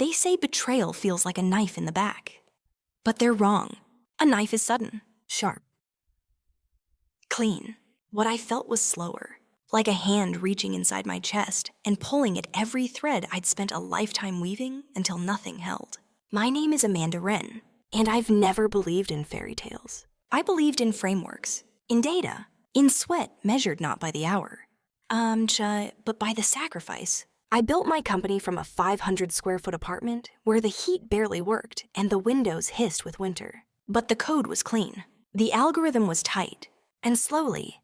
They say betrayal feels like a knife in the back. But they're wrong. A knife is sudden, sharp, clean. What I felt was slower, like a hand reaching inside my chest and pulling at every thread I'd spent a lifetime weaving until nothing held. My name is Amanda Wren, and I've never believed in fairy tales. I believed in frameworks, in data, in sweat measured not by the hour, but by the sacrifice. I built my company from a 500-square-foot apartment where the heat barely worked and the windows hissed with winter. But the code was clean. The algorithm was tight. And slowly,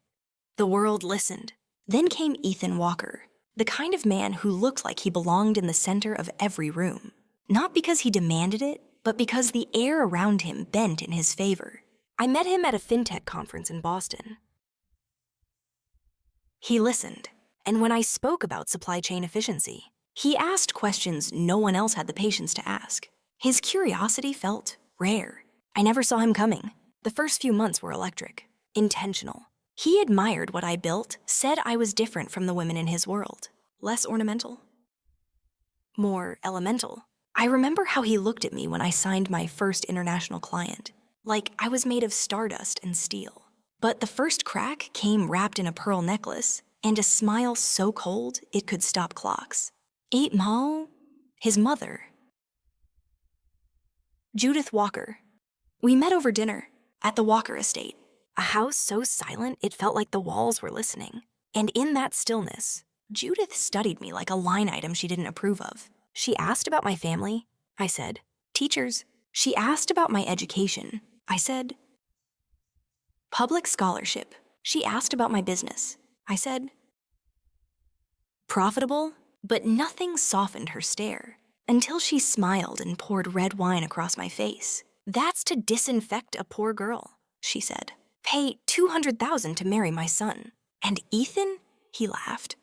the world listened. Then came Ethan Walker, the kind of man who looked like he belonged in the center of every room. Not because he demanded it, but because the air around him bent in his favor. I met him at a fintech conference in Boston. He listened, and when I spoke about supply chain efficiency, he asked questions no one else had the patience to ask. His curiosity felt rare. I never saw him coming. The first few months were electric, intentional. He admired what I built, said I was different from the women in his world. Less ornamental, more elemental. I remember how he looked at me when I signed my first international client, like I was made of stardust and steel. But the first crack came wrapped in a pearl necklace and a smile so cold it could stop clocks. Eight Mall, his mother, Judith Walker. We met over dinner at the Walker estate, a house so silent it felt like the walls were listening. And in that stillness, Judith studied me like a line item she didn't approve of. She asked about my family. I said, teachers. She asked about my education. I said, public scholarship. She asked about my business. I said, profitable, but nothing softened her stare until she smiled and poured red wine across my face. That's to disinfect a poor girl, she said. Pay $200,000 to marry my son. And Ethan, he laughed,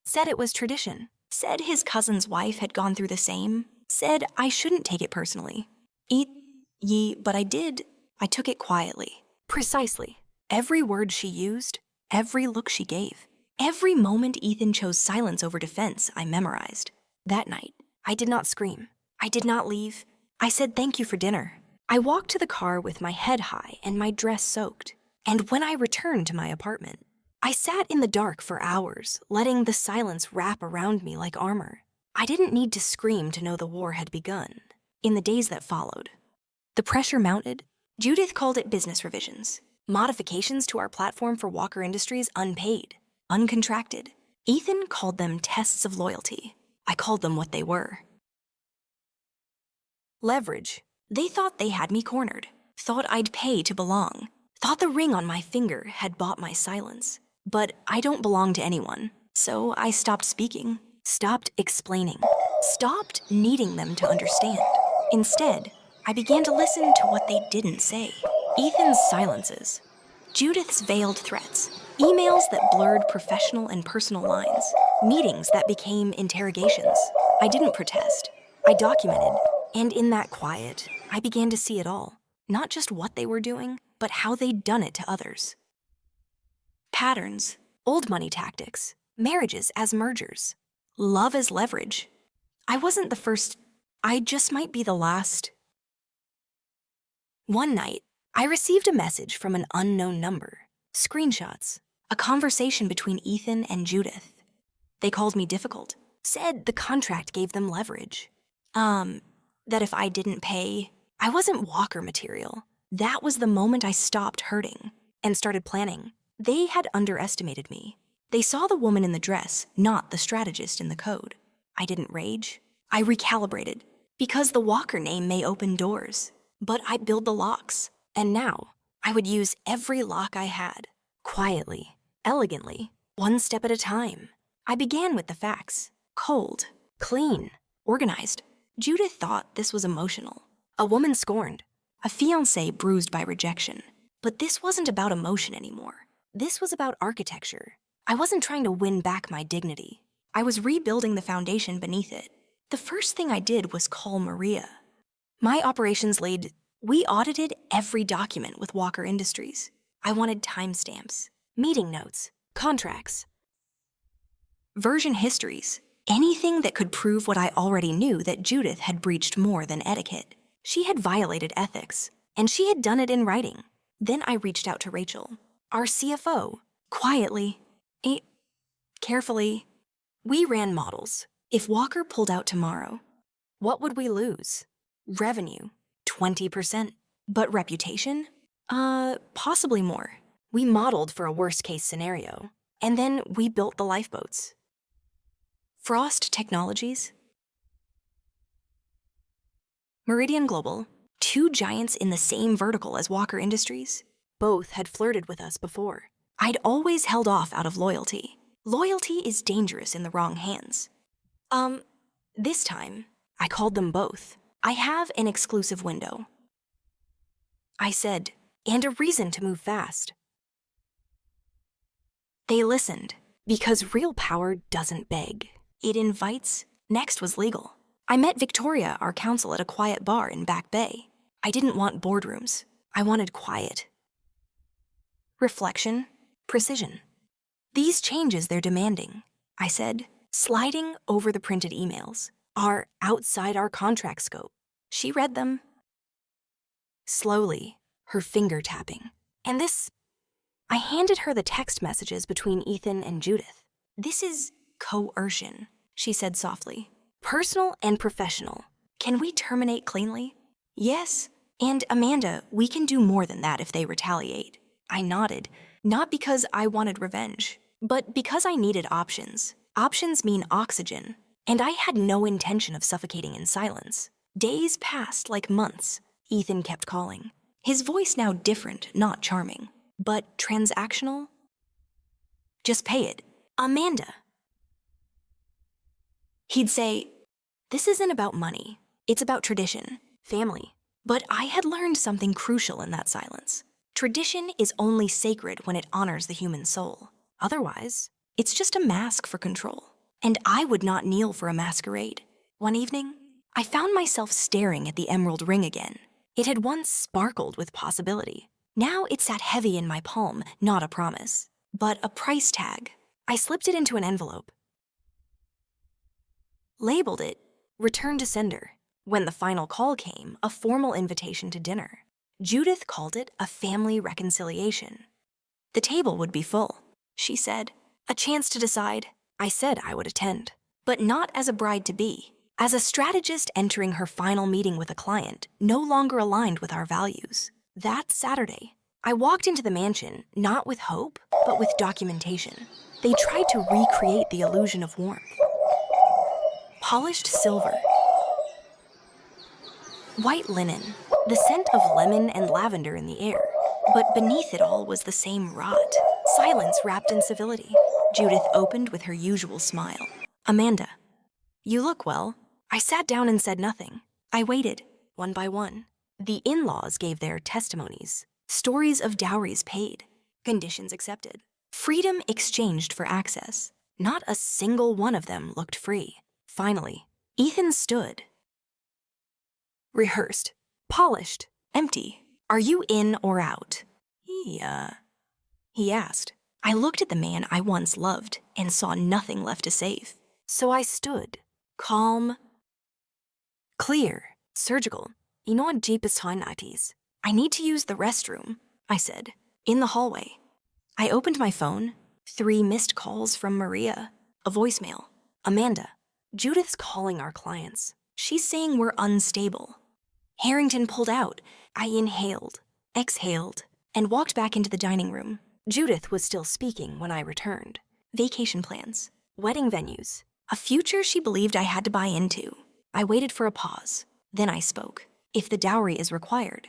said it was tradition, said his cousin's wife had gone through the same, said I shouldn't take it personally. But I did. I took it quietly. Precisely. Every word she used, every look she gave, every moment Ethan chose silence over defense, I memorized. That night, I did not scream. I did not leave. I said thank you for dinner. I walked to the car with my head high and my dress soaked. And when I returned to my apartment, I sat in the dark for hours, letting the silence wrap around me like armor. I didn't need to scream to know the war had begun. In the days that followed, the pressure mounted. Judith called it business revisions, modifications to our platform for Walker Industries unpaid, uncontracted. Ethan called them tests of loyalty. I called them what they were. Leverage. They thought they had me cornered, thought I'd pay to belong, thought the ring on my finger had bought my silence. But I don't belong to anyone, so I stopped speaking, stopped explaining, stopped needing them to understand. Instead, I began to listen to what they didn't say. Ethan's silences, Judith's veiled threats, emails that blurred professional and personal lines, meetings that became interrogations. I didn't protest. I documented. And in that quiet, I began to see it all. Not just what they were doing, but how they'd done it to others. Patterns, old money tactics, marriages as mergers, love as leverage. I wasn't the first. I just might be the last. One night, I received a message from an unknown number. Screenshots. A conversation between Ethan and Judith. They called me difficult. Said the contract gave them leverage. That if I didn't pay, I wasn't Walker material. That was the moment I stopped hurting and started planning. They had underestimated me. They saw the woman in the dress, not the strategist in the code. I didn't rage. I recalibrated. Because the Walker name may open doors, but I build the locks. And now, I would use every lock I had. Quietly, elegantly, one step at a time. I began with the facts. Cold, clean, organized. Judith thought this was emotional. A woman scorned. A fiancé bruised by rejection. But this wasn't about emotion anymore. This was about architecture. I wasn't trying to win back my dignity. I was rebuilding the foundation beneath it. The first thing I did was call Maria. My operations lead, we audited every document with Walker Industries. I wanted timestamps, meeting notes, contracts, version histories. Anything that could prove what I already knew, that Judith had breached more than etiquette. She had violated ethics, and she had done it in writing. Then I reached out to Rachel, our CFO, quietly, carefully. We ran models. If Walker pulled out tomorrow, what would we lose? Revenue, 20%. But reputation? Possibly more. We modeled for a worst-case scenario, and then we built the lifeboats. Frost Technologies, Meridian Global, two giants in the same vertical as Walker Industries. Both had flirted with us before. I'd always held off out of loyalty. Loyalty is dangerous in the wrong hands. This time, I called them both. I have an exclusive window, I said, and a reason to move fast. They listened, because real power doesn't beg. It invites. Next was legal. I met Victoria, our counsel, at a quiet bar in Back Bay. I didn't want boardrooms. I wanted quiet. Reflection, precision. These changes they're demanding, I said, sliding over the printed emails, are outside our contract scope. She read them. Slowly, her finger tapping. And this, I handed her the text messages between Ethan and Judith. This is coercion, she said softly. Personal and professional. Can we terminate cleanly? Yes. And Amanda, we can do more than that if they retaliate. I nodded, not because I wanted revenge, but because I needed options. Options mean oxygen, and I had no intention of suffocating in silence. Days passed like months. Ethan kept calling. His voice now different, not charming, but transactional. Just pay it. Amanda. He'd say, this isn't about money. It's about tradition, family. But I had learned something crucial in that silence. Tradition is only sacred when it honors the human soul. Otherwise, it's just a mask for control. And I would not kneel for a masquerade. One evening, I found myself staring at the emerald ring again. It had once sparkled with possibility. Now it sat heavy in my palm, not a promise, but a price tag. I slipped it into an envelope, labeled it, return to sender. When the final call came, a formal invitation to dinner. Judith called it a family reconciliation. The table would be full, she said. A chance to decide. I said I would attend, but not as a bride-to-be. As a strategist entering her final meeting with a client, no longer aligned with our values. That Saturday, I walked into the mansion, not with hope, but with documentation. They tried to recreate the illusion of warmth. Polished silver. White linen, the scent of lemon and lavender in the air. But beneath it all was the same rot, silence wrapped in civility. Judith opened with her usual smile. Amanda, you look well. I sat down and said nothing. I waited, one by one. The in-laws gave their testimonies, stories of dowries paid, conditions accepted, freedom exchanged for access. Not a single one of them looked free. Finally, Ethan stood. Rehearsed, polished, empty. Are you in or out? He asked. I looked at the man I once loved and saw nothing left to save. So I stood, calm, clear, surgical. I need to use the restroom, I said, in the hallway. I opened my phone, 3 missed calls from Maria, a voicemail. Amanda, Judith's calling our clients. She's saying we're unstable. Harrington pulled out. I inhaled, exhaled, and walked back into the dining room. Judith was still speaking when I returned. Vacation plans, wedding venues, a future she believed I had to buy into. I waited for a pause. Then I spoke. If the dowry is required.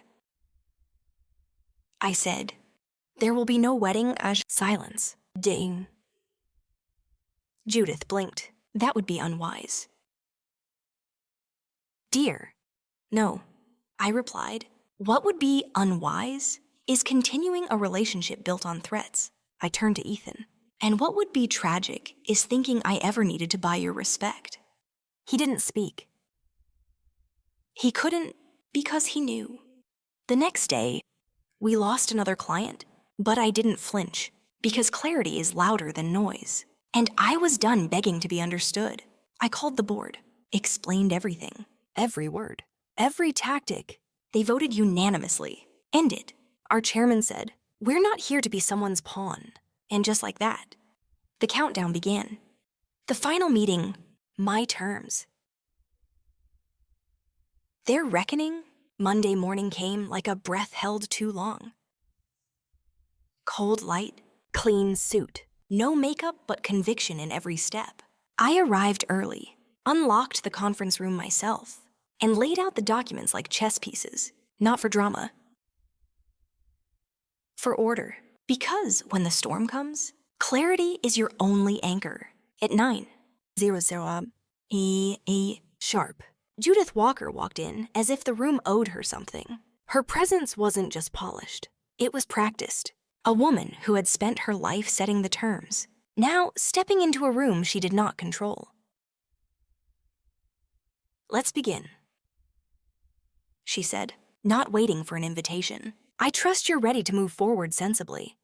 I said, there will be no wedding. Silence. Ding. Judith blinked. That would be unwise. Dear, no, I replied. What would be unwise is continuing a relationship built on threats. I turned to Ethan. And what would be tragic is thinking I ever needed to buy your respect. He didn't speak. He couldn't because he knew. The next day, we lost another client, but I didn't flinch because clarity is louder than noise. And I was done begging to be understood. I called the board, explained everything, every word, every tactic. They voted unanimously. Ended. Our chairman said, "We're not here to be someone's pawn." And just like that, the countdown began. The final meeting, my terms. Their reckoning, Monday morning came like a breath held too long. Cold light, clean suit, no makeup but conviction in every step. I arrived early, unlocked the conference room myself, and laid out the documents like chess pieces, not for drama, for order. Because when the storm comes, clarity is your only anchor. At 9:00 sharp, Judith Walker walked in as if the room owed her something. Her presence wasn't just polished, it was practiced. A woman who had spent her life setting the terms, now stepping into a room she did not control. "Let's begin," she said, not waiting for an invitation. "I trust you're ready to move forward sensibly."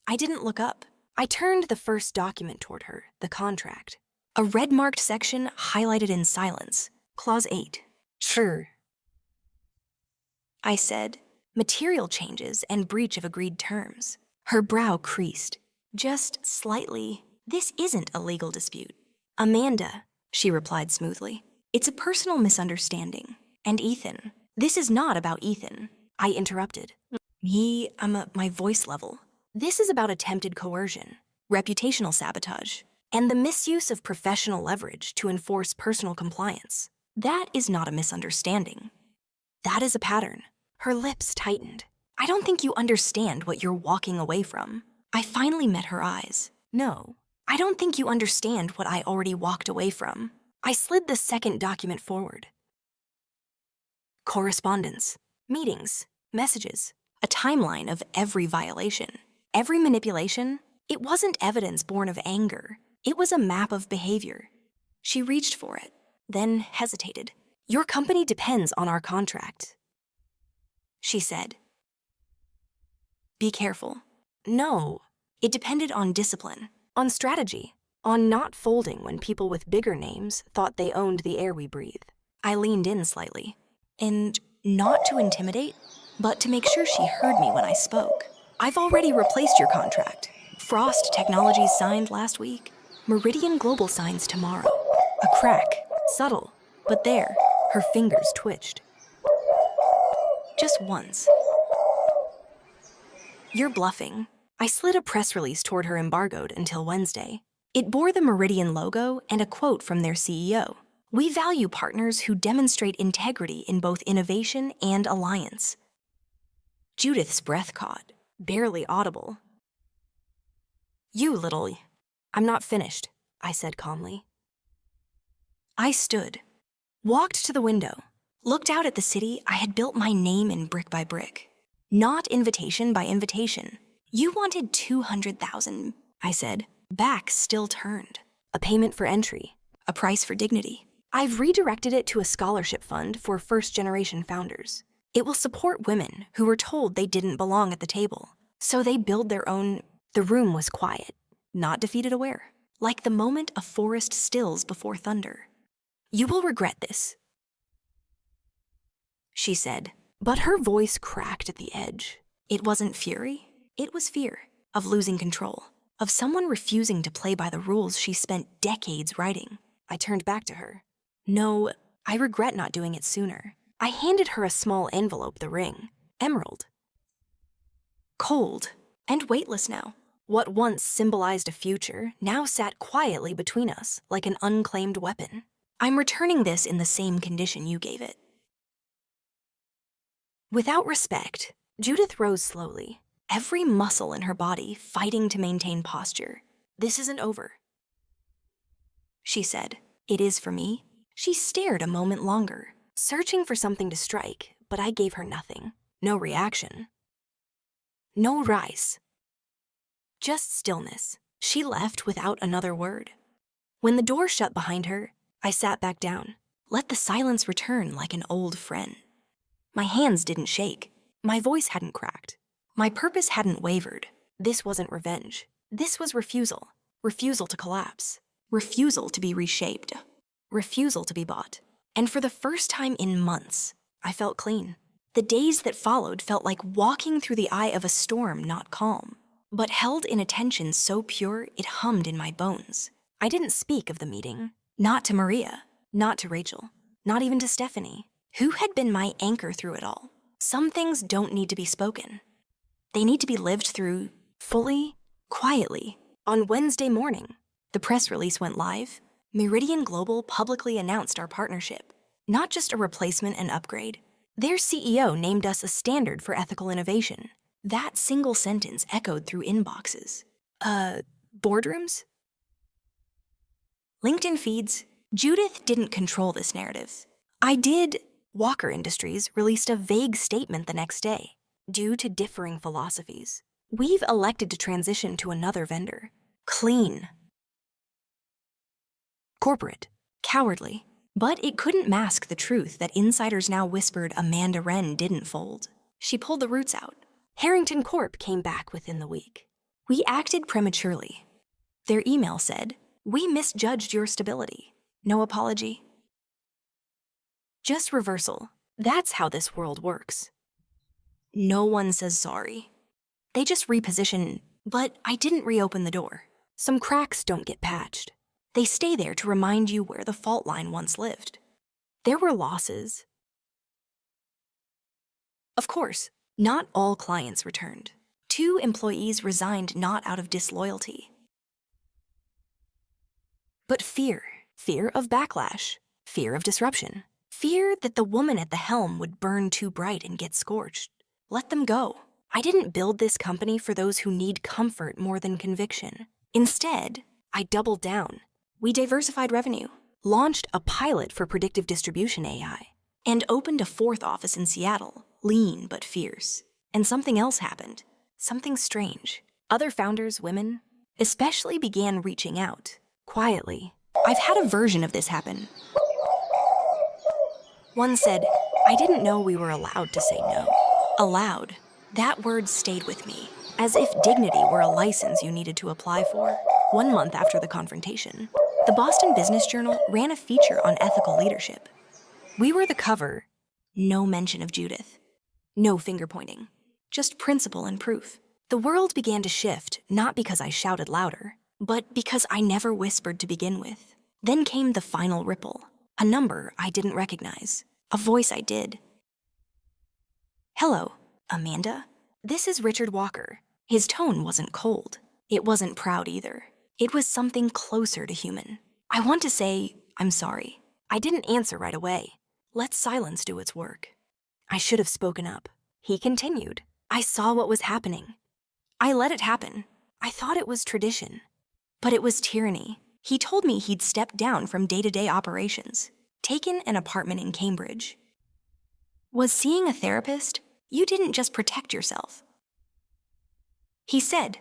I didn't look up. I turned the first document toward her, the contract. A red-marked section highlighted in silence. Clause 8. Sure, I said. Material changes and breach of agreed terms. Her brow creased. Just slightly. "This isn't a legal dispute." "Amanda," she replied smoothly. "It's a personal misunderstanding. And Ethan. This is not about Ethan." I interrupted. My voice level. "This is about attempted coercion, reputational sabotage, and the misuse of professional leverage to enforce personal compliance. That is not a misunderstanding. That is a pattern." Her lips tightened. "I don't think you understand what you're walking away from." I finally met her eyes. "No, I don't think you understand what I already walked away from." I slid the second document forward. Correspondence, meetings, messages, a timeline of every violation, every manipulation. It wasn't evidence born of anger. It was a map of behavior. She reached for it, then hesitated. "Your company depends on our contract," she said. "Be careful." No, it depended on discipline, on strategy, on not folding when people with bigger names thought they owned the air we breathe. I leaned in slightly, and not to intimidate, but to make sure she heard me when I spoke. "I've already replaced your contract. Frost Technologies signed last week. Meridian Global signs tomorrow." A crack, subtle, but there, her fingers twitched. Just once. "You're bluffing." I slid a press release toward her embargoed until Wednesday. It bore the Meridian logo and a quote from their CEO. "We value partners who demonstrate integrity in both innovation and alliance." Judith's breath caught, barely audible. I'm not finished," I said calmly. I stood, walked to the window, looked out at the city I had built my name in brick by brick. Not invitation by invitation. "You wanted 200,000, I said. Back still turned. A payment for entry, a price for dignity. I've redirected it to a scholarship fund for first-generation founders. It will support women who were told they didn't belong at the table, so they build their own." The room was quiet, not defeated aware, like the moment a forest stills before thunder. "You will regret this," she said, but her voice cracked at the edge. It wasn't fury, it was fear of losing control, of someone refusing to play by the rules she spent decades writing. I turned back to her. "No, I regret not doing it sooner." I handed her a small envelope, the ring, emerald. Cold and weightless now. What once symbolized a future now sat quietly between us like an unclaimed weapon. "I'm returning this in the same condition you gave it." Without respect, Judith rose slowly, every muscle in her body fighting to maintain posture. "This isn't over," she said. "It is for me." She stared a moment longer, searching for something to strike, but I gave her nothing. No reaction. No rise. Just stillness. She left without another word. When the door shut behind her, I sat back down, let the silence return like an old friend. My hands didn't shake. My voice hadn't cracked. My purpose hadn't wavered. This wasn't revenge. This was refusal. Refusal to collapse. Refusal to be reshaped. refusal to be bought. And for the first time in months, I felt clean. The days that followed felt like walking through the eye of a storm not calm, but held in a tension so pure it hummed in my bones. I didn't speak of the meeting. Not to Maria, not to Rachel, not even to Stephanie, who had been my anchor through it all. Some things don't need to be spoken. They need to be lived through fully, quietly. On Wednesday morning, the press release went live. Meridian Global publicly announced our partnership. Not just a replacement and upgrade. Their CEO named us a standard for ethical innovation. That single sentence echoed through inboxes. Boardrooms? LinkedIn feeds. Judith didn't control this narrative. I did. Walker Industries released a vague statement the next day. Due to differing philosophies, we've elected to transition to another vendor. Clean. Corporate. Cowardly. But it couldn't mask the truth that insiders now whispered Amanda Wren didn't fold. She pulled the roots out. Harrington Corp came back within the week. We acted prematurely. Their email said, "We misjudged your stability. No apology. Just reversal. That's how this world works." No one says sorry. They just reposition, but I didn't reopen the door. Some cracks don't get patched. They stay there to remind you where the fault line once lived. There were losses. Of course, not all clients returned. 2 employees resigned not out of disloyalty, but fear. Fear of backlash. Fear of disruption. Fear that the woman at the helm would burn too bright and get scorched. Let them go. I didn't build this company for those who need comfort more than conviction. Instead, I doubled down. We diversified revenue, launched a pilot for predictive distribution AI, and opened a 4th office in Seattle, lean but fierce. And something else happened. Something strange. Other founders, women, especially began reaching out, quietly. I've had a version of this happen. One said, "I didn't know we were allowed to say no." Allowed. That word stayed with me, as if dignity were a license you needed to apply for. 1 month after the confrontation, the Boston Business Journal ran a feature on ethical leadership. We were the cover. No mention of Judith. No finger pointing. Just principle and proof. The world began to shift, not because I shouted louder, but because I never whispered to begin with. Then came the final ripple. A number I didn't recognize. A voice I did. "Hello, Amanda. This is Richard Walker." His tone wasn't cold. It wasn't proud either. It was something closer to human. I want to say, "I'm sorry. I didn't answer right away. Let silence do its work." I should have spoken up. He continued. "I saw what was happening. I let it happen. I thought it was tradition. But it was tyranny." He told me he'd stepped down from day-to-day operations, taken an apartment in Cambridge. Was seeing a therapist? You didn't just protect yourself. He said,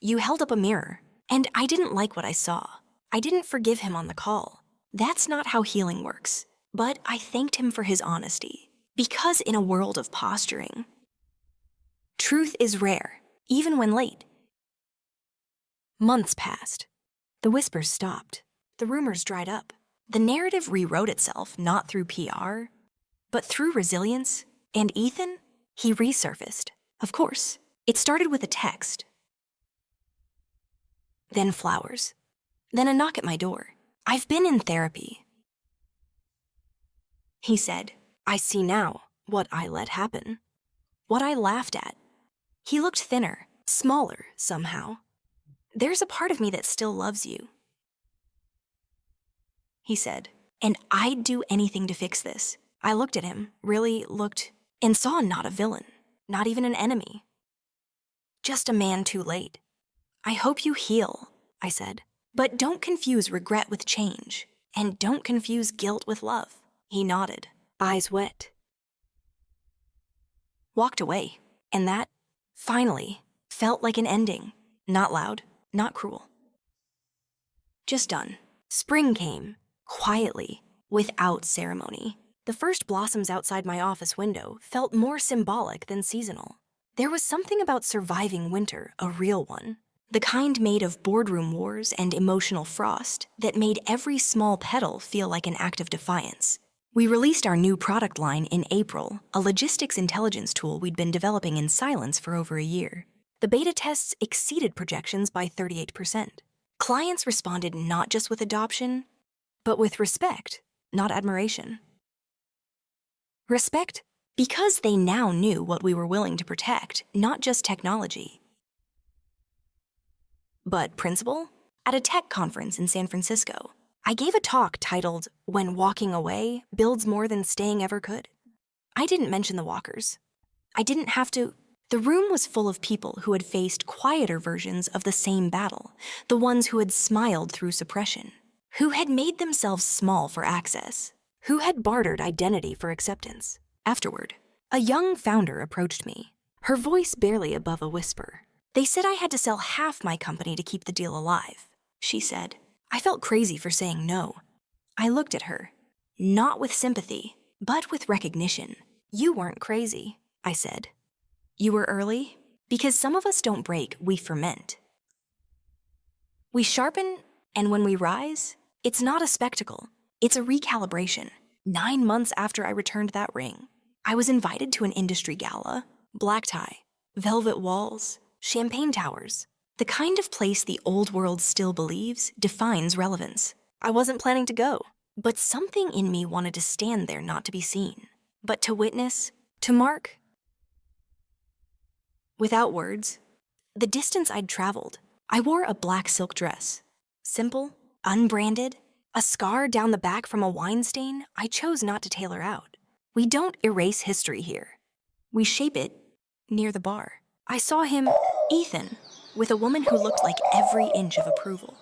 "You held up a mirror, and I didn't like what I saw. I didn't forgive him on the call. That's not how healing works. But I thanked him for his honesty, because in a world of posturing, truth is rare, even when late." Months passed. The whispers stopped. The rumors dried up. The narrative rewrote itself not through PR, but through resilience. And Ethan? He resurfaced. Of course. It started with a text. Then flowers. Then a knock at my door. "I've been in therapy." He said, "I see now what I let happen. What I laughed at." He looked thinner, smaller somehow. "There's a part of me that still loves you," he said, "and I'd do anything to fix this." I looked at him, really looked, and saw not a villain, not even an enemy. Just a man too late. "I hope you heal," I said, "but don't confuse regret with change, and don't confuse guilt with love." He nodded, eyes wet. Walked away, and that, finally, felt like an ending. Not loud, not cruel. Just done. Spring came, quietly, without ceremony. The first blossoms outside my office window felt more symbolic than seasonal. There was something about surviving winter, a real one, The kind made of boardroom wars and emotional frost that made every small petal feel like an act of defiance. We released our new product line in April, a logistics intelligence tool we'd been developing in silence for over a year. The beta tests exceeded projections by 38%. Clients responded not just with adoption, but with respect, not admiration. Respect because they now knew what we were willing to protect, not just technology. But principle? At a tech conference in San Francisco, I gave a talk titled, "When Walking Away Builds More Than Staying Ever Could." I didn't mention the walkers. I didn't have to. The room was full of people who had faced quieter versions of the same battle, the ones who had smiled through suppression, who had made themselves small for access, who had bartered identity for acceptance. Afterward, a young founder approached me, her voice barely above a whisper. "They said I had to sell half my company to keep the deal alive," she said. I felt crazy for saying no. I looked at her, not with sympathy, but with recognition. "You weren't crazy," I said. "You were early, because some of us don't break, we ferment. We sharpen, and when we rise, it's not a spectacle, it's a recalibration." 9 months after I returned that ring, I was invited to an industry gala, black tie, velvet walls, champagne towers. The kind of place the old world still believes defines relevance. I wasn't planning to go, but something in me wanted to stand there, not to be seen, but to witness, to mark. Without words, the distance I'd traveled, I wore a black silk dress. Simple, unbranded, a scar down the back from a wine stain I chose not to tailor out. We don't erase history here. We shape it near the bar. I saw him, Ethan, with a woman who looked like every inch of approval.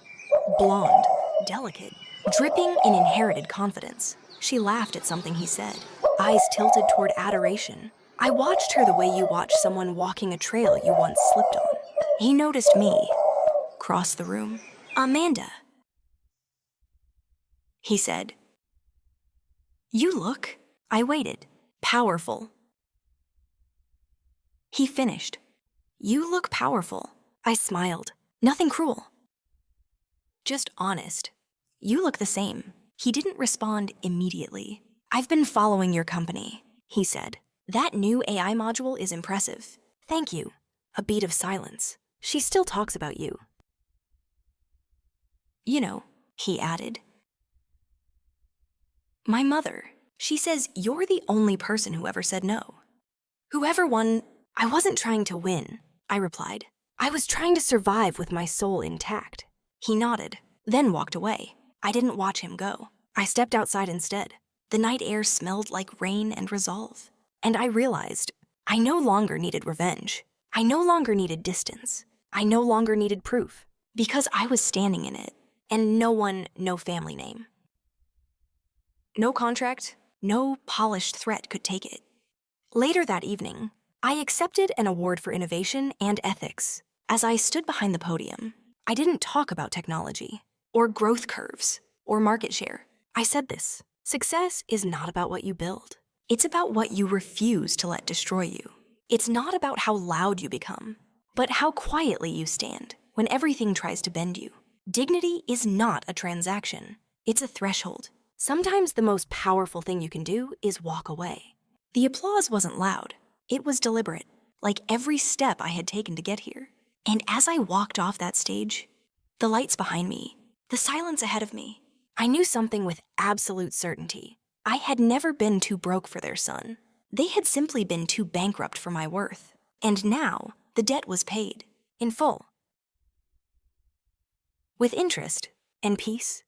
Blonde, delicate, dripping in inherited confidence. She laughed at something he said, eyes tilted toward adoration. I watched her the way you watch someone walking a trail you once slipped on. He noticed me, crossed the room. "Amanda," he said. "You look," I waited, "powerful." He finished. "You look powerful." I smiled. Nothing cruel. Just honest. "You look the same." He didn't respond immediately. "I've been following your company," he said. "That new AI module is impressive. Thank you." A beat of silence. "She still talks about you." "You know," he added. "My mother. She says you're the only person who ever said no." "Whoever won, I wasn't trying to win," I replied. "I was trying to survive with my soul intact." He nodded, then walked away. I didn't watch him go. I stepped outside instead. The night air smelled like rain and resolve. And I realized I no longer needed revenge. I no longer needed distance. I no longer needed proof. Because I was standing in it. And no family name. No contract, no polished threat could take it. Later that evening, I accepted an award for innovation and ethics. As I stood behind the podium, I didn't talk about technology, or growth curves, or market share. I said this: success is not about what you build. It's about what you refuse to let destroy you. It's not about how loud you become, but how quietly you stand when everything tries to bend you. Dignity is not a transaction. It's a threshold. Sometimes the most powerful thing you can do is walk away. The applause wasn't loud. It was deliberate, like every step I had taken to get here. And as I walked off that stage, the lights behind me, the silence ahead of me, I knew something with absolute certainty. I had never been too broke for their son. They had simply been too bankrupt for my worth. And now, the debt was paid, in full. With interest and peace.